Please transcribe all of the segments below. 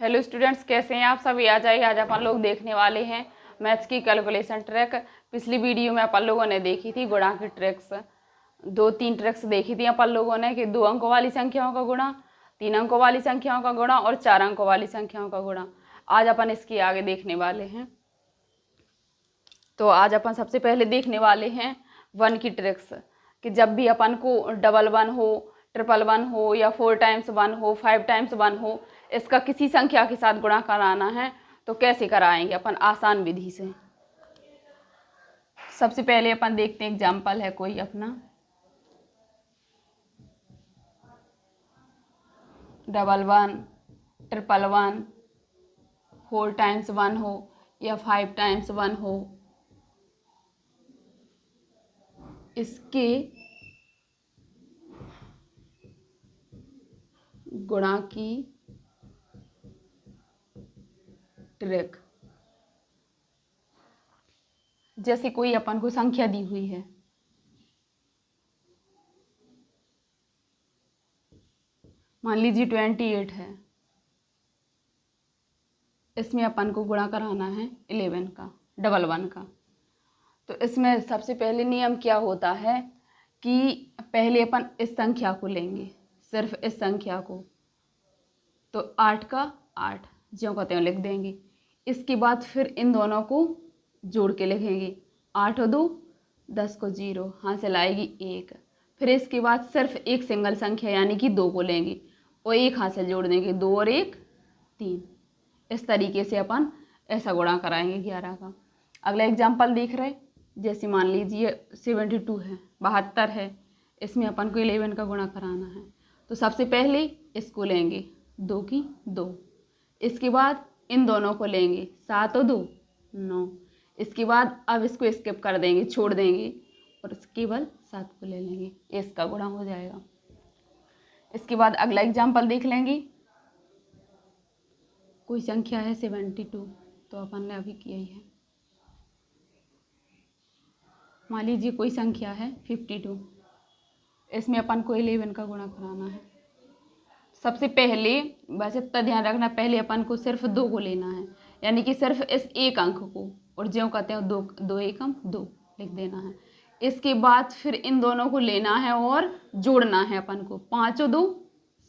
Hello students, कैसे हैं आप सभी। आ जाइए, आज अपन लोग देखने वाले हैं मैथ्स की कैलकुलेशन ट्रिक। पिछली वीडियो में अपन लोगों ने देखी थी गुणा की ट्रिक्स। 2-3 ट्रिक्स देखी थी अपन लोगों ने कि 2 अंकों वाली संख्याओं का गुणा, 3 अंकों वाली संख्याओं का गुणा और 4 अंकों वाली संख्याओं का गुणा। आज अपन इसकी आगे देखने वाले हैं। तो आज अपन सबसे पहले देखने वाले हैं 1 की ट्रिक्स कि जब भी अपन को डबल 1 हो, ट्रिपल 1 हो या 4 टाइम्स 1 हो, 5 टाइम्स 1 हो, इसका किसी संख्या के साथ गुणा कराना है तो कैसे कराएंगे अपन आसान विधि से। सबसे पहले अपन देखते हैं एग्जाम्पल है कोई अपना। डबल 1, ट्रिपल 1, 4 टाइम्स 1 हो या 5 टाइम्स 1 हो, इसके गुणा की ट्रिक। जैसे कोई अपन को संख्या दी हुई है, मान लीजिए 28 है, इसमें अपन को गुणा कराना है 11 का, डबल 1 का। तो इसमें सबसे पहले नियम क्या होता है कि पहले अपन इस संख्या को लेंगे, सिर्फ इस संख्या को, तो 8 का 8 ज्यों का त्यों लिख देंगे। इसके बाद फिर इन दोनों को जोड़ के लिखेंगे, 8 और 2 10 को 0, हासिल आएगी 1। फिर इसके बाद सिर्फ एक सिंगल संख्या यानी कि 2 को लेंगे और 1 हासिल जोड़ देंगे, 2 और 1 3। इस तरीके से अपन ऐसा गुणा कराएंगे 11 का। अगला एग्जाम्पल देख रहे, जैसे मान लीजिए 72 है, 72 है, इसमें अपन को 11 का गुणा कराना है। तो सबसे पहले इसको लेंगे, 2 की 2। इसके बाद इन दोनों को लेंगे, 7 और 2 9। इसके बाद अब इसको स्किप कर देंगे, छोड़ देंगे और केवल 7 को ले लेंगे, इसका गुणा हो जाएगा। इसके बाद अगला एग्जाम्पल देख लेंगे। कोई संख्या है 72, तो अपन ने अभी किया ही है। मान लीजिए कोई संख्या है 52, इसमें अपन को 11 का गुणा कराना है। सबसे पहले बस इतना ध्यान रखना, पहले अपन को सिर्फ 2 को लेना है, यानी कि सिर्फ इस एक अंक को, और ज्यों कहते हैं 2 एकम 2 लिख देना है। इसके बाद फिर इन दोनों को लेना है और जोड़ना है अपन को, 5 और 2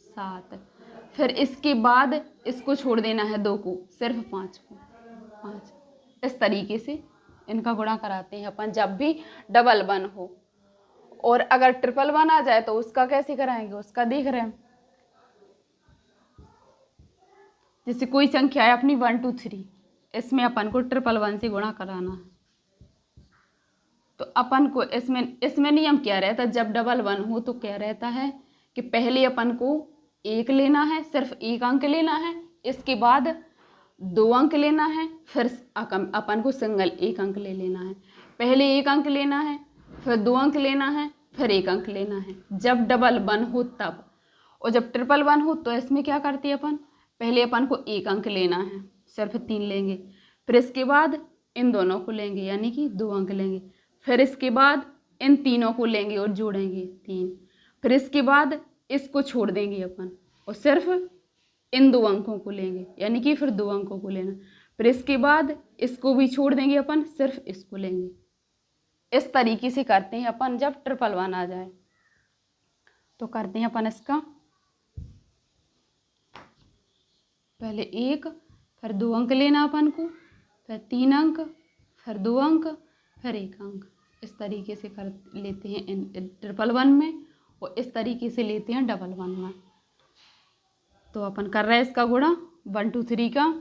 7। फिर इसके बाद इसको छोड़ देना है 2 को, सिर्फ 5 को 5। इस तरीके से इनका गुणा कराते हैं अपन जब भी डबल 1 हो। और अगर ट्रिपल 1 आ जाए तो उसका कैसे कराएंगे, उसका देख रहे हैं। जैसे कोई संख्या है अपनी 1 2 3, इसमें अपन को ट्रिपल 1 से गुणा कराना है। तो अपन को इसमें नियम क्या रहता है, जब डबल 1 हो तो क्या रहता है कि पहले अपन को 1 लेना है, सिर्फ 1 अंक लेना है। इसके बाद 2 अंक लेना है, फिर अपन को सिंगल 1 अंक ले लेना है। पहले 1 अंक लेना है, फिर 2 अंक लेना है, फिर 1 अंक लेना है, जब डबल 1 हो तब। और जब ट्रिपल 1 हो तो इसमें क्या करते हैं अपन, पहले अपन को 1 अंक लेना है, सिर्फ 3 लेंगे। फिर इसके बाद इन दोनों को लेंगे, यानी कि 2 अंक लेंगे। फिर इसके बाद इन तीनों को लेंगे और जोड़ेंगे 3। फिर इसके बाद इसको छोड़ देंगे अपन और सिर्फ इन 2 अंकों को लेंगे, यानी कि फिर 2 अंकों को लेना। फिर इसके बाद इसको भी छोड़ देंगे अपन, सिर्फ इसको लेंगे। इस तरीके से करते हैं अपन जब ट्रिपल 1 आ जाए। तो करते हैं अपन इसका, पहले 1, फिर 2 अंक लेना अपन को, फिर 3 अंक, फिर 2 अंक, फिर 1 अंक। इस तरीके से कर लेते हैं इन ट्रिपल 1 में, और इस तरीके से लेते हैं डबल 1 में। तो अपन कर रहे हैं इसका गुणा 1 2 3 का।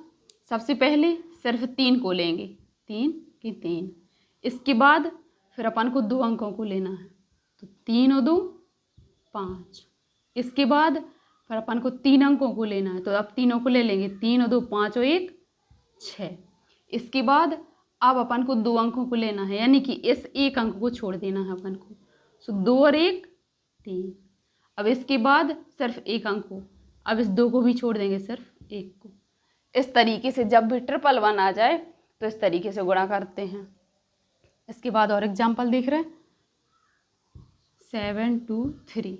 सबसे पहले सिर्फ 3 को लेंगे, 3 की 3। इसके बाद फिर अपन को 2 अंकों को लेना है, तो 3 और 2 5। इसके बाद फिर अपन को 3 अंकों को लेना है, तो अब तीनों को ले लेंगे, 3 और 2 5 और 1 6। इसके बाद अब अपन को 2 अंकों को लेना है, यानी कि इस 1 अंक को छोड़ देना है अपन को, सो 2 और 1 3। अब इसके बाद सिर्फ 1 अंक को, अब इस 2 को भी छोड़ देंगे, सिर्फ 1 को। इस तरीके से जब भी ट्रिपल 1 आ जाए तो इस तरीके से गुणा करते हैं। इसके बाद और एग्जाम्पल देख रहे हैं, 7 2 3।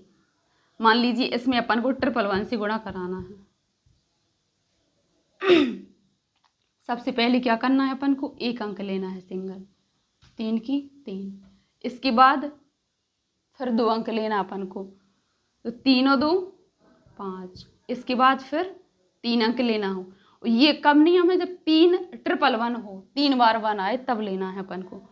मान लीजिए इसमें अपन को ट्रिपल 1 से गुणा कराना है, सबसे पहले क्या करना है अपन को, एक अंक लेना है सिंगल, 3 की 3। इसके बाद फिर 2 अंक लेना अपन को, तो 3 और 2 5। इसके बाद फिर 3 अंक लेना हो। ये कब नियम है, जब 3 ट्रिपल 1 हो, 3 बार 1 आए तब लेना है अपन को।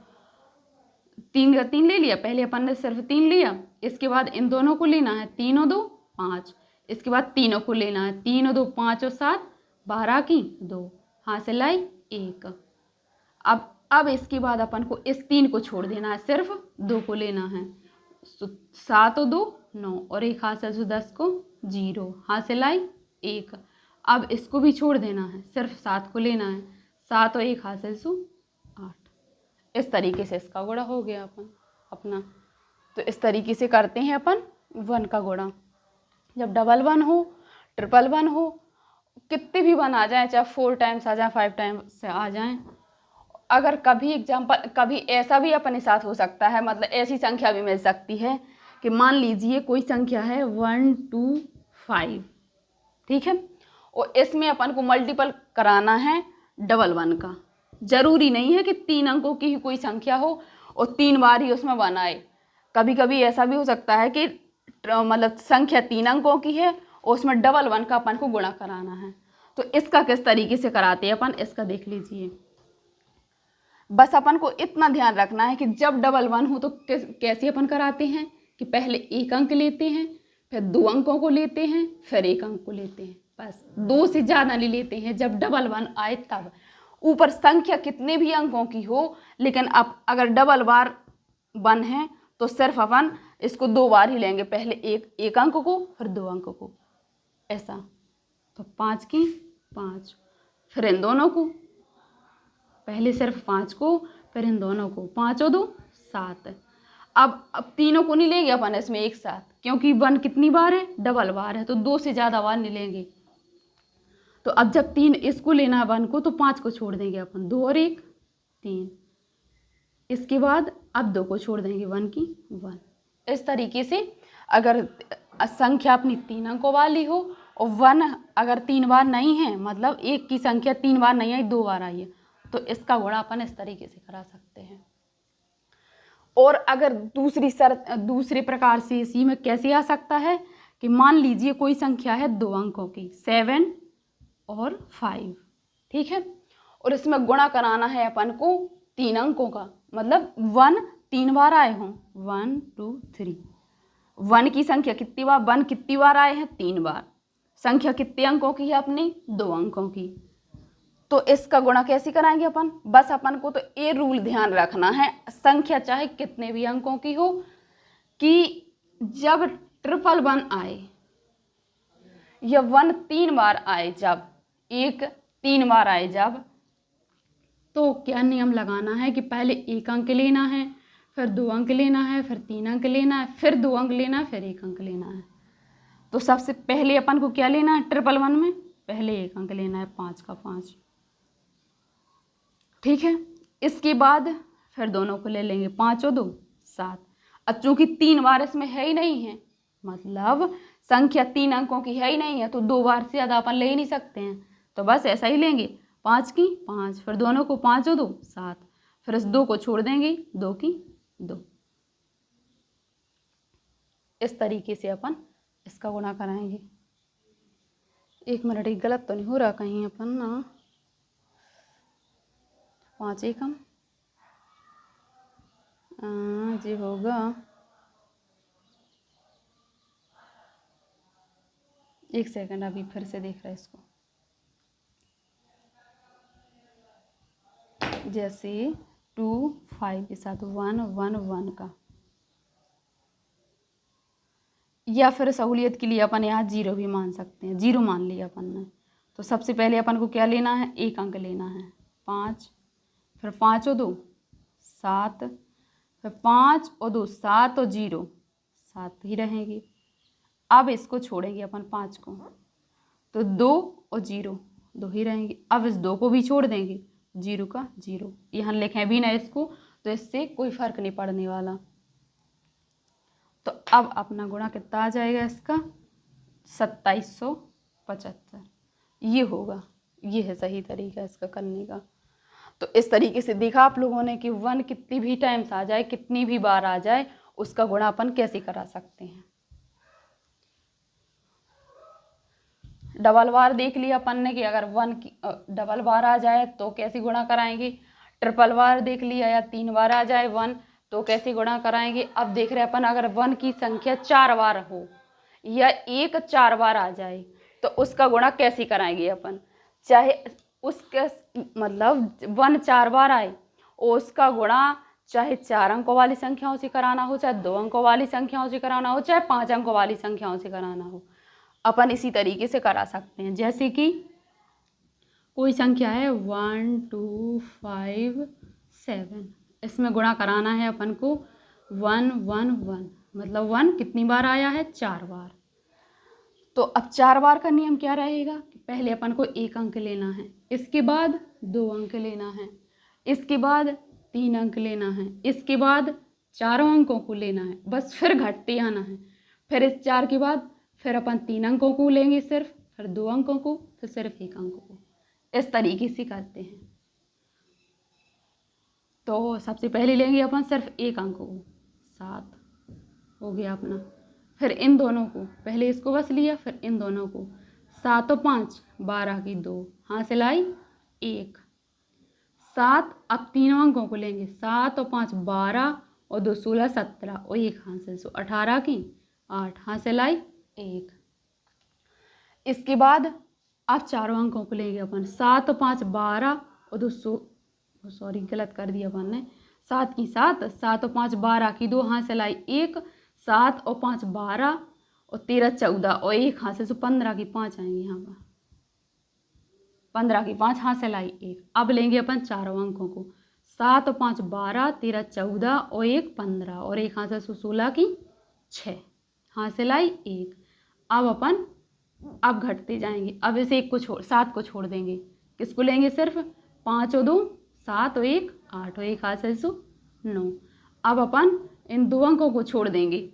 3 का 3 ले लिया, पहले अपन ने सिर्फ 3 लिया। इसके बाद इन दोनों को लेना है, 3 और 2 5। इसके बाद तीनों को लेना है, 3 और 2 5 और 7 12 की 2, हाथ लाई 1। अब इसके बाद अपन को इस 3 को छोड़ देना है, सिर्फ 2 को लेना है। 7 और 2 9 और 1 हाथ से 10 को 0, हाथ से लाई 1। अब इसको भी छोड़ देना है, सिर्फ 7 को लेना है। 7 और 1 हाथ से 8। इस तरीके से इसका गुणा हो गया अपना। तो इस तरीके से करते हैं अपन 1 का गुणा। जब डबल 1 हो, ट्रिपल 1 हो, कितने भी 1 आ जाए, चाहे 4 टाइम्स आ जाए, 5 टाइम्स से आ जाएं। अगर कभी ऐसा भी अपने साथ हो सकता है, मतलब ऐसी संख्या भी मिल सकती है कि मान लीजिए कोई संख्या है 1 2 5, ठीक है, और इसमें अपन को मल्टीपल कराना है डबल 1 का। जरूरी नहीं है कि 3 अंकों की ही कोई संख्या हो और 3 बार ही उसमें 1 आए। कभी कभी ऐसा भी हो सकता है कि मतलब संख्या 3 अंकों की है और उसमें डबल 1 का अपन को गुणा कराना है। तो इसका किस तरीके से कराते हैं अपन, इसका देख लीजिए। बस अपन को इतना ध्यान रखना है कि जब डबल 1 हो तो कैसे अपन कराते हैं कि पहले 1 अंक लेते हैं, फिर 2 अंकों को लेते हैं, फिर 1 अंक को लेते हैं। बस 2 से ज़्यादा नहीं लेते हैं जब डबल 1 आए तब। ऊपर संख्या कितने भी अंकों की हो, लेकिन अब अगर डबल बार 1 है तो सिर्फ अपन इसको 2 बार ही लेंगे, पहले एक अंक को फिर 2 अंक को, ऐसा। तो 5 की 5, फिर इन दोनों को, पहले सिर्फ 5 को फिर इन दोनों को, 5 और 2 7। अब तीनों को नहीं लेंगे अपन इसमें एक साथ, क्योंकि 1 कितनी बार है, डबल बार है, तो 2 से ज़्यादा बार नहीं लेंगे। तो अब जब 3 इसको लेना है 1 को, तो 5 को छोड़ देंगे अपन, 2 और 1 3। इसके बाद अब 2 को छोड़ देंगे, 1 की 1। इस तरीके से अगर संख्या अपनी 3 अंकों वाली हो और 1 अगर 3 बार नहीं है, मतलब 1 की संख्या 3 बार नहीं आई, 2 बार आई है, तो इसका गुणा अपन इस तरीके से करा सकते हैं। और अगर दूसरे प्रकार से इसी में कैसे आ सकता है कि मान लीजिए कोई संख्या है 2 अंकों की, 7 और 5, ठीक है, और इसमें गुणा कराना है अपन को 3 अंकों का, मतलब 1 3 बार आए हों, 1 2 3। 1 की संख्या कितनी बार, 1 कितनी बार आए हैं, 3 बार। संख्या कितने अंकों की है अपनी, 2 अंकों की। तो इसका गुणा कैसे कराएंगे अपन, बस अपन को तो ये रूल ध्यान रखना है, संख्या चाहे कितने भी अंकों की हो, कि जब ट्रिपल 1 आए या 1 3 बार आए, जब 1 3 बार आए जब, तो क्या नियम लगाना है कि पहले 1 अंक लेना है, फिर 2 अंक लेना है, फिर 3 अंक लेना है, फिर 2 अंक लेना है, फिर 1 अंक लेना है। तो सबसे पहले अपन को क्या लेना है, ट्रिपल 1 में पहले 1 अंक लेना है, 5 का 5, ठीक है। इसके बाद फिर दोनों को ले लेंगे, 5 और 2 7। अब चूंकि 3 बार इसमें है ही नहीं है, मतलब संख्या 3 अंकों की है ही नहीं है, तो 2 बार से ज़्यादा अपन ले ही नहीं सकते हैं, तो बस ऐसा ही लेंगे, 5 की 5, फिर दोनों को 5 और 2 7, फिर इस 2 को छोड़ देंगे, 2 की 2। इस तरीके से अपन इसका गुणा कराएंगे। 1 मिनट, एक गलत तो नहीं हो रहा कहीं अपन ना, 5 एकम जी होगा, एक सेकंड, अभी फिर से देख रहा है इसको। जैसे 2 5 के साथ 1 1 1 का, या फिर सहूलियत के लिए अपन यहाँ 0 भी मान सकते हैं, 0 मान लिया अपन ने। तो सबसे पहले अपन को क्या लेना है, 1 अंक लेना है, 5, फिर 5 और 2 7, फिर 5 और 2 7 और 0 7 ही रहेंगी। अब इसको छोड़ेंगे अपन 5 को, तो 2 और 0 2 ही रहेंगे। अब इस 2 को भी छोड़ देंगे, 0 का 0, यहाँ लिखें भी ना इसको, तो इससे कोई फर्क नहीं पड़ने वाला। तो अब अपना गुणा कितना आ जाएगा इसका, 2775, ये होगा। ये है सही तरीका इसका करने का। तो इस तरीके से देखा आप लोगों ने कि 1 कितनी भी टाइम्स आ जाए, कितनी भी बार आ जाए, उसका गुणा अपन कैसे करा सकते हैं। डबल बार देख लिया अपन ने कि अगर 1 की डबल बार आ जाए तो कैसे गुणा कराएंगे। ट्रिपल बार देख लिया या 3 बार आ जाए 1 तो कैसे गुणा कराएंगे। अब देख रहे अपन अगर 1 की संख्या 4 बार हो या 1 4 बार आ जाए तो उसका गुणा कैसे कराएंगे अपन। चाहे उसके मतलब 1 4 बार आए और उसका गुणा चाहे 4 अंकों वाली संख्याओं से कराना हो, चाहे 2 अंकों वाली संख्याओं से कराना हो, चाहे 5 अंकों वाली संख्याओं से कराना हो, अपन इसी तरीके से करा सकते हैं। जैसे कि कोई संख्या है 1 2 5 7, इसमें गुणा कराना है अपन को 1 1 1, मतलब 1 कितनी बार आया है, 4 बार। तो अब 4 बार का नियम क्या रहेगा कि पहले अपन को 1 अंक लेना है, इसके बाद 2 अंक लेना है, इसके बाद 3 अंक लेना है, इसके बाद 4 अंकों को लेना है, बस फिर घटते आना है। फिर इस 4 के बाद फिर अपन 3 अंकों को लेंगे सिर्फ, फिर 2 अंकों को, फिर सिर्फ 1 अंक को। इस तरीके से करते हैं। तो सबसे पहले लेंगे अपन सिर्फ 1 अंक को, 7 हो गया अपना। फिर इन दोनों को, पहले इसको बस लिया, फिर इन दोनों को, 7 और 5 12 की 2, हाँ से लाई 1 7। अब तीनों अंकों को लेंगे, 7 और 5 12 और 2 16 17 और 1 हाँ से 18 की 8, हाँ से लाई 1। इसके बाद अब चारों अंकों को लेंगे अपन, 7 और 5 12 और 2 सॉरी गलत कर दिया अपन ने, 7 की 7, 7 और 5 12 की 2, हाँ से लाई 1, 7 और 5 12 और 13 14 और 1 हाँ से 15 की 5 आएंगी यहाँ पर, 15 की 5 हाँ से लाई 1। अब लेंगे अपन चारों अंकों को, 7 और 5 12 13 14 और 1 15 और 1 हाँ से 16 की 6, हाँ से लाई 1। अब अपन अब घटते जाएंगे। अब इसे 1 को छोड़ 7 को छोड़ देंगे, किसको लेंगे सिर्फ 5 और 2 7 और 1 8 और 1 हाथ से 9। अब अपन इन 2 अंकों को छोड़ देंगे,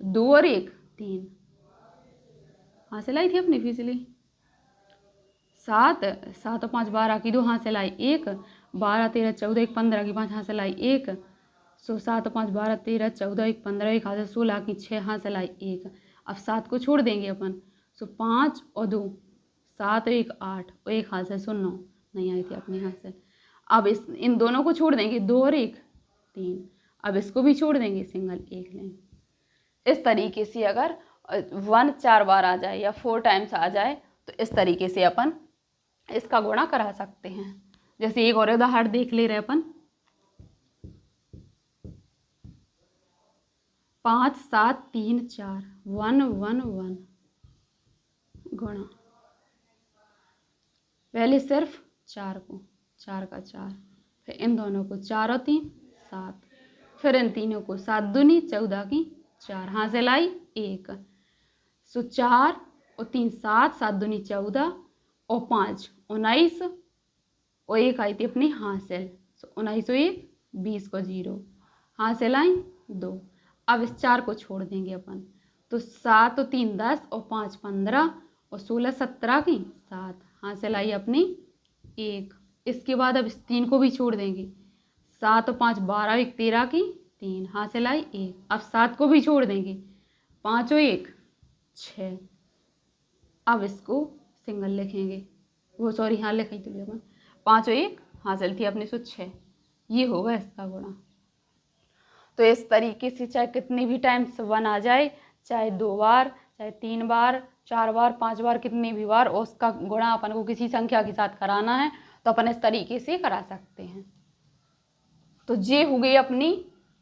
2 और 1 3, हाँ से लाई थी अपनी पिछली 7 7 और 5 12 की 2, हाँ से लाई 1 12 13 14 1 15 की 5, हाँ से लाई 1 7 और 5 12 13 14 1 15 1 हाँ से 16 की 6, हाँ से लाई 1। अब 7 को छोड़ देंगे अपन, 5 और 2 7 और 1 8 और 1 हाथ से 9 नहीं आई थी अपने हाथ से। अब इन दोनों को छोड़ देंगे, 2 और 1 3। अब इसको भी छोड़ देंगे, सिंगल 1 लेंगे। इस तरीके से अगर 1 4 बार आ जाए या 4 टाइम्स आ जाए तो इस तरीके से अपन इसका गुणा करा सकते हैं। जैसे एक और उदाहरण देख ले रहे अपन, 5 7 3 4 1 1 1 गुणा, पहले सिर्फ 4 को, 4 का 4, फिर इन दोनों को 4 और 3 7, फिर इन तीनों को 7 दूनी 14 की 4, हाँ से लाई 1। 4 और 3 7 7 दूनी 14 और 5 19 और 1 आई थी अपनी हासिल, 19 और 1 20 को 0, हाँ से लाई 2। अब इस 4 को छोड़ देंगे अपन, तो 7 और 3 10 और 5 15 और 16 17 की 7, हाँ से लाई अपनी 1। इसके बाद अब इस 3 को भी छोड़ देंगे, 7 और 5 12 1 13 की 3, हाँ से लाई 1। अब 7 को भी छोड़ देंगे, 5 और 1 6। अब इसको सिंगल लिखेंगे, वो सॉरी हाँ लिखी तो अपन 5 और 1 हासिल थी अपने 6, ये होगा इसका गुणा। तो इस तरीके से चाहे कितनी भी टाइम्स 1 आ जाए, चाहे 2 बार, चाहे 3 बार, 4 बार, 5 बार, कितनी भी बार, और उसका गुणा अपन को किसी संख्या के साथ कराना है तो अपन इस तरीके से करा सकते हैं। तो ये हो गई अपनी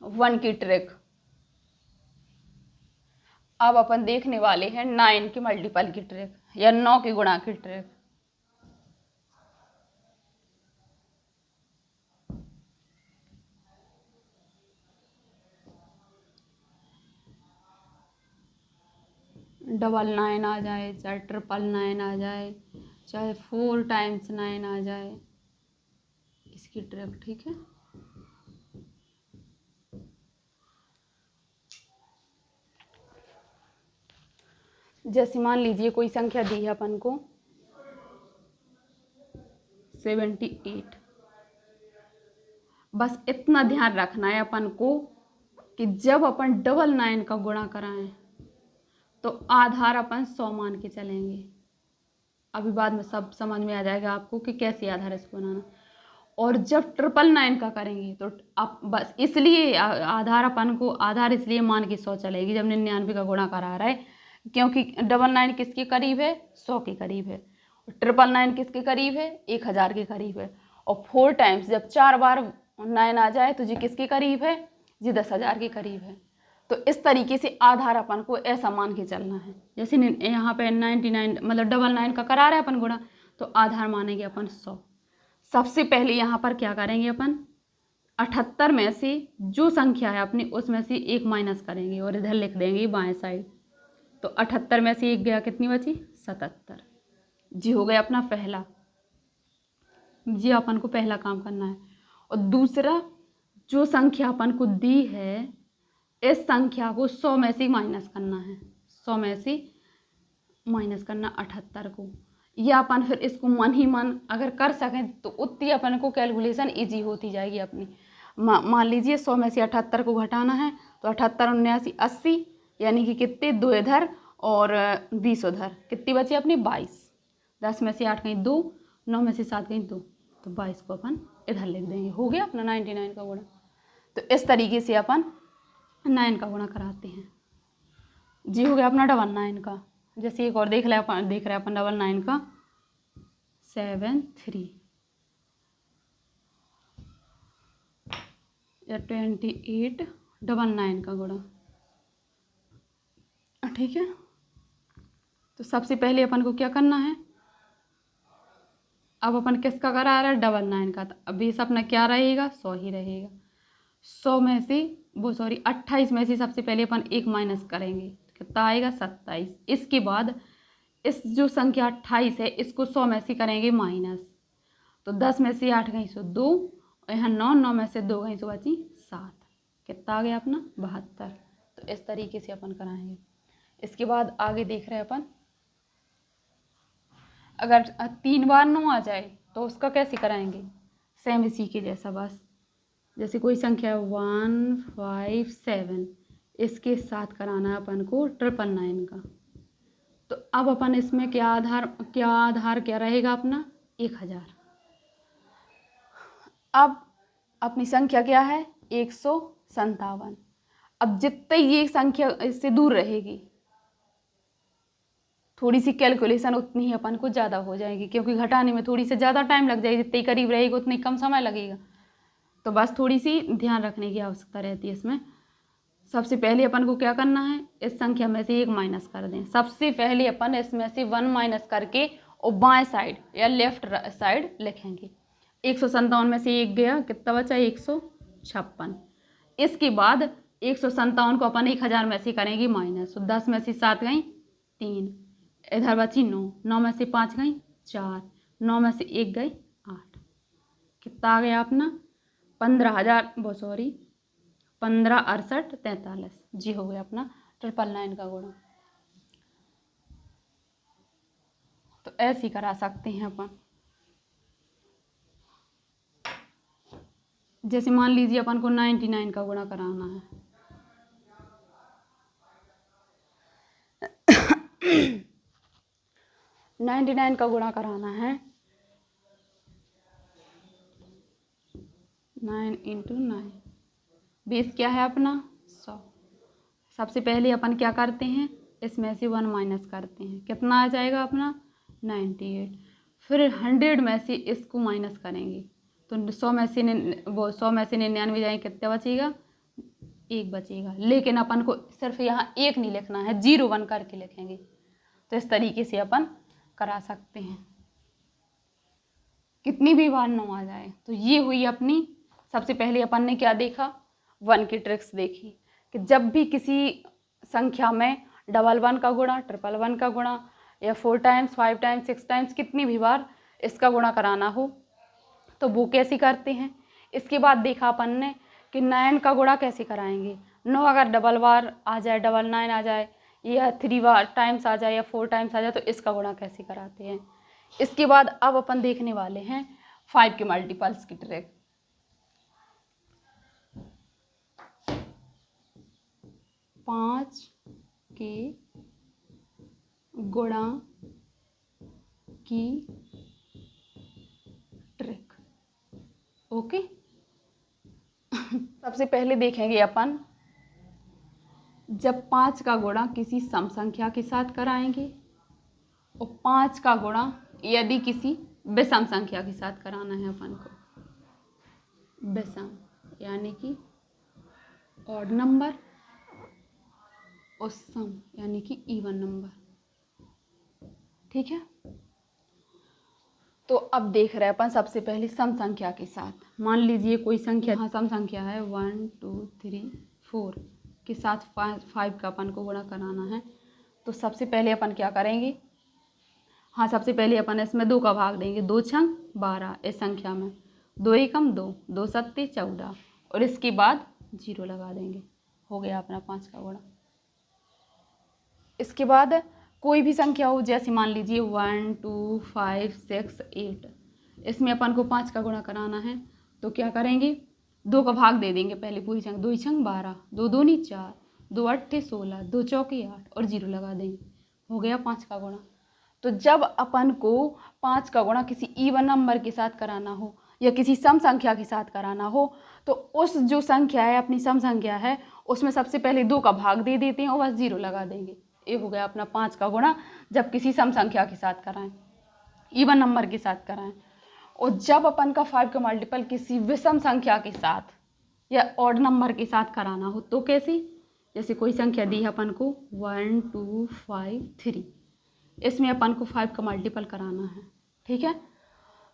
1 की ट्रिक। अब अपन देखने वाले हैं 9 के मल्टीपल की ट्रिक या 9 के गुणा की ट्रिक। डबल 9 आ जाए, चाहे ट्रिपल 9 आ जाए, चाहे 4 टाइम्स 9 आ जाए, इसकी ट्रिक, ठीक है। जैसे मान लीजिए कोई संख्या दी है अपन को 78। बस इतना ध्यान रखना है अपन को कि जब अपन 99 का गुणा कराएं तो आधार अपन 100 मान के चलेंगे। अभी बाद में सब समझ में आ जाएगा आपको कि कैसे आधार इसको बनाना। और जब 999 का करेंगे तो आप बस इसलिए आधार अपन को आधार इसलिए मान के 100 चलेगी जब 99 का गुणा करा रहा है, क्योंकि 99 किसके करीब है, 100 के करीब है। और 999 किसके करीब है, 1000 के करीब है। और 4 टाइम्स जब 4 बार 9 आ जाए तो जी किसके करीब है, जी 10,000 के करीब है। तो इस तरीके से आधार अपन को ऐसा मान के चलना है। जैसे यहाँ पे 99 मतलब 99 का करा रहे हैं अपन गुणा, तो आधार मानेंगे अपन 100। सबसे पहले यहाँ पर क्या करेंगे अपन, 78 में से जो संख्या है अपनी उसमें से 1 माइनस करेंगे और इधर लिख देंगे बाएं साइड। तो 78 में से 1 गया, कितनी बची, 77। जी हो गया अपना पहला, जी अपन को पहला काम करना है। और दूसरा, जो संख्या अपन को दी है इस संख्या को 100 में से माइनस करना है, 100 में से माइनस करना 78 को। या अपन फिर इसको मन ही मन अगर कर सकें तो उतनी अपन को कैलकुलेशन इजी होती जाएगी अपनी। मान लीजिए 100 में से 78 को घटाना है तो 78 79 80, यानी कि कितने, 2 इधर और 20 उधर, कितनी बची अपनी 22। 10 में से 8 कहीं 2, 9 में से 7 कहीं 2, तो 22 को अपन इधर लिख देंगे। हो गया अपना 99 का गुणा। तो इस तरीके से अपन 9 का गुणा कराते हैं। जी हो गया अपना 99 का। जैसे एक और देख रहे अपन 99 का 73 या 28 99 का गुणा, ठीक है। तो सबसे पहले अपन को क्या करना है, अब अपन किसका करा रहा है, 99 का। तो अभी इस अपना क्या रहेगा, 100 ही रहेगा। 100 में से 28 में से सबसे पहले अपन 1 माइनस करेंगे, कितना आएगा, 27। इसके बाद इस जो संख्या 28 है इसको 100 में से करेंगे माइनस, तो 10 में से 8 गई सो 2, और यहाँ 9 में से 2 गई सो बची 7, कितना आ गया अपना 72। तो इस तरीके से अपन कराएंगे। इसके बाद आगे देख रहे हैं अपन, अगर 3 बार 9 आ जाए तो उसका कैसे कराएंगे, सेम इसी के जैसा। बस जैसे कोई संख्या 157, इसके साथ कराना है अपन को 999 का। तो अब अपन इसमें क्या आधार क्या रहेगा अपना, 1000। अब अपनी संख्या क्या है, 157। अब जितने ये संख्या इससे दूर रहेगी थोड़ी सी कैलकुलेशन उतनी ही अपन को ज़्यादा हो जाएगी, क्योंकि घटाने में थोड़ी सी ज़्यादा टाइम लग जाएगी। जितनी करीब रहेगी उतनी कम समय लगेगा। तो बस थोड़ी सी ध्यान रखने की आवश्यकता रहती है इसमें। सबसे पहले अपन को क्या करना है, इस संख्या में से 1 माइनस कर दें। सबसे पहले अपन इसमें से 1 माइनस करके और बाएं साइड या लेफ्ट साइड लिखेंगे। 157 में से 1 गया, कितना बचा, 156। इसके बाद 157 को अपन 1000 में से करेंगे माइनस, तो 10 में से 7 गई 3, इधर बची 9, 9 में से 5 गई 4, 9 में से 1 गई 8, कितना आ गया अपना 156843। जी हो गया अपना 999 का गुणा। तो ऐसे ही करा सकते हैं अपन। जैसे मान लीजिए अपन को 99 का गुणा कराना है, $99 का गुणा कराना है 9 × 9, 20 क्या है अपना 100। सबसे पहले अपन क्या करते हैं, इसमें से 1 माइनस करते हैं, कितना आ जाएगा अपना 98। फिर 100 में से इसको माइनस करेंगे, तो 100 में से 99 जाएंगे, कितना बचेगा, 1 बचेगा। लेकिन अपन को सिर्फ यहाँ 1 नहीं लिखना है, 0 1 करके लिखेंगे। तो इस तरीके से अपन करा सकते हैं, कितनी भी बार 9 आ जाए। तो ये हुई अपनी, सबसे पहले अपन ने क्या देखा, 1 की ट्रिक्स देखी कि जब भी किसी संख्या में 11 का गुणा, 111 का गुणा, या 4 टाइम्स 5 टाइम्स 6 टाइम्स कितनी भी बार इसका गुणा कराना हो तो वो कैसे करते हैं। इसके बाद देखा अपन ने कि 9 का गुणा कैसे कराएंगे। 9 अगर डबल बार आ जाए, 99 आ जाए, या 3 बार टाइम्स आ जाए, या 4 टाइम्स आ जाए, तो इसका गुणा कैसे कराते हैं। इसके बाद अब अपन देखने वाले हैं 5 के मल्टीपल्स की ट्रिक। 5 के गुणा की ट्रिक। ओके। सबसे पहले देखेंगे अपन, जब 5 का गुणा किसी सम संख्या के साथ कराएंगे और 5 का गुणा यदि किसी विषम संख्या के साथ कराना है अपन को, विषम यानी कि ऑड नंबर और सम यानी कि इवन नंबर। ठीक है, तो अब देख रहे हैं अपन सबसे पहले सम संख्या के साथ। मान लीजिए कोई संख्या, हाँ सम संख्या है 1 2 3 4 के साथ 5 का अपन को गुणा कराना है। तो सबसे पहले अपन क्या करेंगे, हाँ सबसे पहले अपन इसमें 2 का भाग देंगे। 2 छंग 12 इस संख्या में, 2 एकम 2, 2 सत्ते 14 और इसके बाद 0 लगा देंगे। हो गया अपना 5 का गुणा। इसके बाद कोई भी संख्या हो, जैसे मान लीजिए 1 2 5 6 8, इसमें अपन को 5 का गुणा कराना है। तो क्या करेंगे, 2 का भाग दे देंगे पहले पूरी संख्या। 2 छंग 12, 2 दूनी 4, 2 अट्ठे 16, 2 चौके 8 और 0 लगा देंगे। हो गया 5 का गुणा। तो जब अपन को 5 का गुणा किसी इवन नंबर के साथ कराना हो या किसी सम संख्या के साथ कराना हो, तो उस जो संख्या है अपनी सम संख्या है उसमें सबसे पहले 2 का भाग दे देते हैं और बस 0 लगा देंगे। ये हो गया अपना 5 का गुणा जब किसी सम संख्या के साथ कराएं, इवन नंबर के साथ कराएं। और जब अपन का 5 का मल्टीपल किसी विषम संख्या के साथ या ऑड नंबर के साथ कराना हो तो कैसे, जैसे कोई संख्या दी है अपन को 1 2 5 3, इसमें अपन को 5 का मल्टीपल कराना है। ठीक है,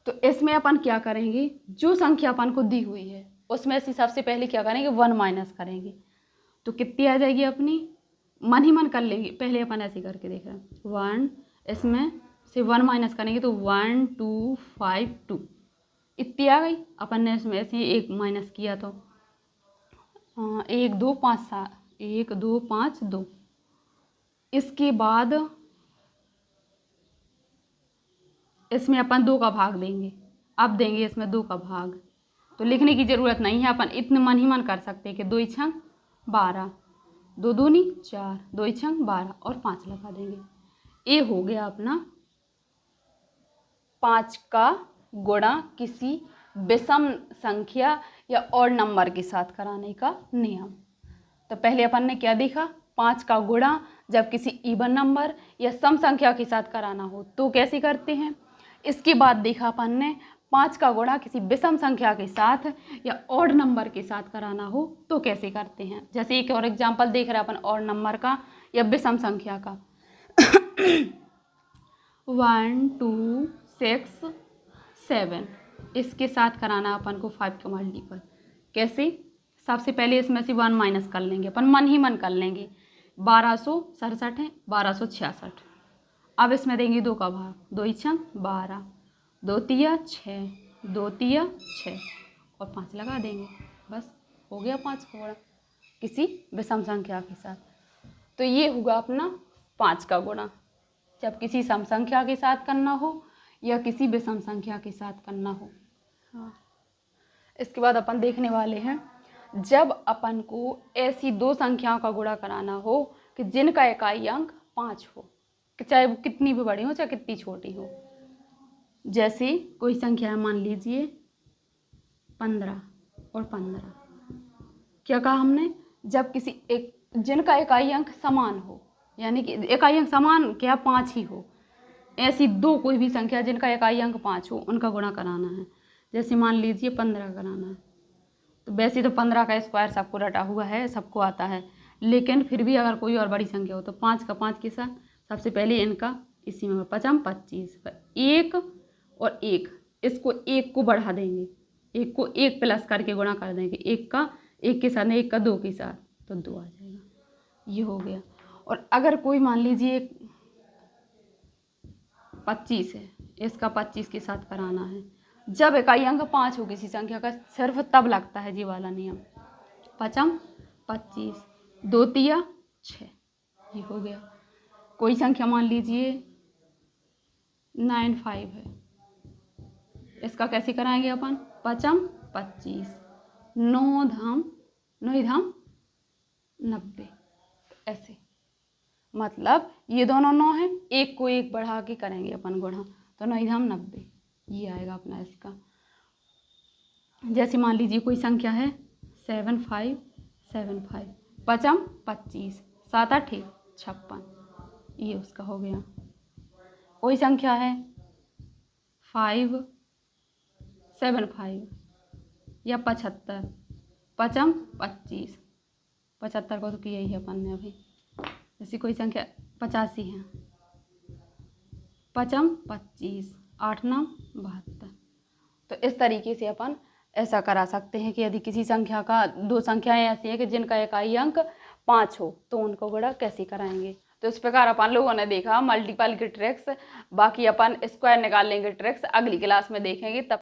तो इसमें अपन क्या करेंगे, जो संख्या अपन को दी हुई है उसमें से सबसे पहले क्या करेंगे 1 माइनस करेंगे। तो कितनी आ जाएगी अपनी, मन ही मन कर लेंगे। पहले अपन ऐसे करके देख रहे हैं 1, इसमें से 1 माइनस करेंगे तो 1 2 5 2 इतनी आ गई। अपन ने इसमें ऐसे 1 माइनस किया तो 1 2 5 7, 1 2 5 2। इसके बाद इसमें अपन 2 का भाग देंगे। अब देंगे इसमें 2 का भाग, तो लिखने की ज़रूरत नहीं है, अपन इतने मन ही मन कर सकते हैं कि 2 छंग 12, 2 दूनी 4, 2 छंग 12 और 5 लगा देंगे। ये हो गया अपना 5 का गुणा किसी विषम संख्या या और नंबर के साथ कराने का नियम। तो पहले अपन ने क्या देखा, 5 का गुणा जब किसी इवन नंबर या सम संख्या के साथ कराना हो तो कैसे करते हैं। इसके बाद देखा अपन ने 5 का गुणा किसी विषम संख्या के साथ या ऑड नंबर के साथ कराना हो तो कैसे करते हैं। जैसे एक और एग्जांपल देख रहे हैं अपन ऑड नंबर का या विषम संख्या का 1 2 6 7, इसके साथ कराना अपन को 5 का मल्टीपल। कैसे, सबसे पहले इसमें से 1 माइनस कर लेंगे, अपन मन ही मन कर लेंगे। 1267 है, 1266। अब इसमें देंगे 2 का भाग, 2 छंग 12, 2 तिया 6, 2 तिया 6 और 5 लगा देंगे। बस हो गया 5 का गुणा किसी विषम संख्या के साथ। तो ये होगा अपना 5 का गुणा जब किसी सम संख्या के साथ करना हो या किसी विषम संख्या के साथ करना हो। हाँ, इसके बाद अपन देखने वाले हैं जब अपन को ऐसी 2 संख्याओं का गुणा कराना हो कि जिनका इकाई अंक 5 हो, चाहे वो कितनी भी बड़ी हो चाहे कितनी छोटी हो। जैसे कोई संख्या है, मान लीजिए 15 और 15। क्या कहा हमने, जब किसी एक जिनका इकाई अंक समान हो, यानी कि इकाई अंक समान क्या 5 ही हो, ऐसी 2 कोई भी संख्या जिनका इकाई अंक 5 हो उनका गुणा कराना है। जैसे मान लीजिए 15 कराना है, तो वैसे तो 15 का स्क्वायर सबको रटा हुआ है, सबको आता है, लेकिन फिर भी अगर कोई और बड़ी संख्या हो तो 5 का 5 के साथ सबसे पहले इनका इसी में 5 25, 1 और 1, इसको 1 को बढ़ा देंगे, 1 को 1 प्लस करके गुणा कर देंगे, 1 का 1 के साथ, 1 का 2 के साथ, तो 2 आ जाएगा। ये हो गया। और अगर कोई मान लीजिए 25 है, इसका 25 के साथ कराना है, जब इकाई अंक 5 हो किसी संख्या का, सिर्फ तब लगता है जी वाला नियम। 5 25, 2 तिया 6, ये हो गया। कोई संख्या मान लीजिए 95 है, इसका कैसे कराएंगे अपन, पचम 25, 9 धाम 90, ऐसे। मतलब ये दोनों 9 हैं, एक को एक बढ़ा के करेंगे अपन गुणा, तो 9 धाम 90, ये आएगा अपना इसका। जैसे मान लीजिए कोई संख्या है 7575, पचम 25, 7 8 56, ये उसका हो गया। कोई संख्या है 575 या 75, पचम 25, 75 को तो किया ही है अपन ने अभी। जैसे कोई संख्या 85 है, पचम 25, 8 9 72। तो इस तरीके से अपन ऐसा करा सकते हैं कि यदि किसी संख्या का, दो संख्याएं ऐसी हैं कि जिनका इकाई अंक 5 हो, तो उनको गुणा कैसे कराएंगे। तो इस प्रकार अपन लोगों ने देखा मल्टीपल की ट्रिक्स। बाकी अपन स्क्वायर निकालने की ट्रिक्स अगली क्लास में देखेंगे। तब